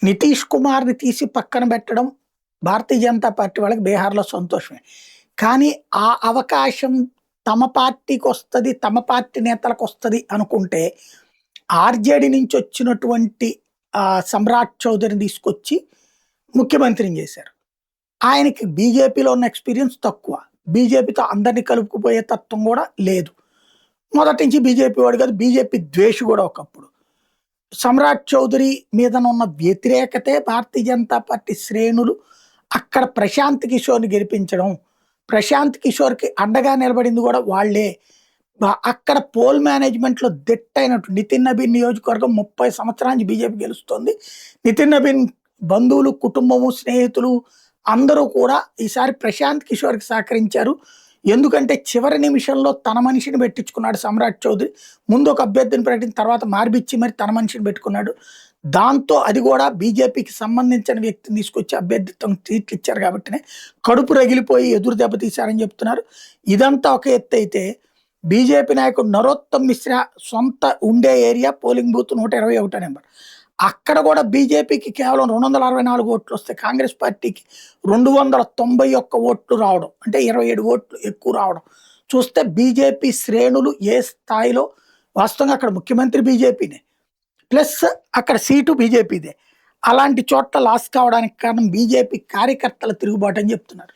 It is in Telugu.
నితీష్ కుమార్ని తీసి పక్కన పెట్టడం భారతీయ జనతా పార్టీ వాళ్ళకి బీహార్లో సంతోషమే. కానీ ఆ అవకాశం తమ పార్టీకి వస్తుంది, తమ పార్టీ నేతలకు వస్తుంది అనుకుంటే ఆర్జేడీ నుంచి వచ్చినటువంటి సమ్రాట్ చౌదరిని తీసుకొచ్చి ముఖ్యమంత్రిని చేశారు. ఆయనకి బీజేపీలో ఉన్న ఎక్స్పీరియన్స్ తక్కువ, బీజేపీతో అందరినీ కలుపుకుపోయే తత్వం కూడా లేదు. మొదటి నుంచి బీజేపీ వాడు కాదు, బీజేపీ ద్వేషి కూడా ఒకప్పుడు. సమ్రాట్ చౌదరి మీద ఉన్న వ్యతిరేకతే భారతీయ జనతా పార్టీ శ్రేణులు అక్కడ ప్రశాంత్ కిషోర్ని గెలిపించడం, ప్రశాంత్ కిషోర్కి అండగా నిలబడింది కూడా వాళ్లే. అక్కడ పోల్ మేనేజ్మెంట్లో దిట్టైనట్టు నితిన్ నబీన్ నియోజకవర్గం 30 సంవత్సరాల నుంచి బీజేపీ గెలుస్తుంది. నితిన్ నబీన్ బంధువులు, కుటుంబము, స్నేహితులు అందరూ కూడా ఈసారి ప్రశాంత్ కిషోర్కి సహకరించారు. ఎందుకంటే చివరి నిమిషంలో తన మనిషిని పెట్టించుకున్నాడు సమ్రాట్ చౌదరి. ముందు ఒక అభ్యర్థిని ప్రకటించిన తర్వాత మార్పిచ్చి మరి తన మనిషిని పెట్టుకున్నాడు. దాంతో అది కూడా బీజేపీకి సంబంధించిన వ్యక్తిని తీసుకొచ్చి అభ్యర్థిత్వం సీట్లు ఇచ్చారు కాబట్టినే కడుపు రగిలిపోయి ఎదురు దెబ్బతీశారని చెప్తున్నారు. ఇదంతా ఒక ఎత్తు అయితే, బీజేపీ నాయకుడు నరోత్తమ్ మిశ్రా సొంత ఉండే ఏరియా పోలింగ్ బూత్ 121 నెంబర్. అక్కడ కూడా బీజేపీకి కేవలం 264 ఓట్లు వస్తే కాంగ్రెస్ పార్టీకి 291 ఓట్లు రావడం, అంటే 27 ఓట్లు ఎక్కువ రావడం చూస్తే బీజేపీ శ్రేణులు ఏ స్థాయిలో, వాస్తవంగా అక్కడ ముఖ్యమంత్రి బీజేపీనే, ప్లస్ అక్కడ సీటు బీజేపీదే. అలాంటి చోట్ల లాస్ కావడానికి కారణం బీజేపీ కార్యకర్తల తిరుగుబాటు అని చెప్తున్నారు.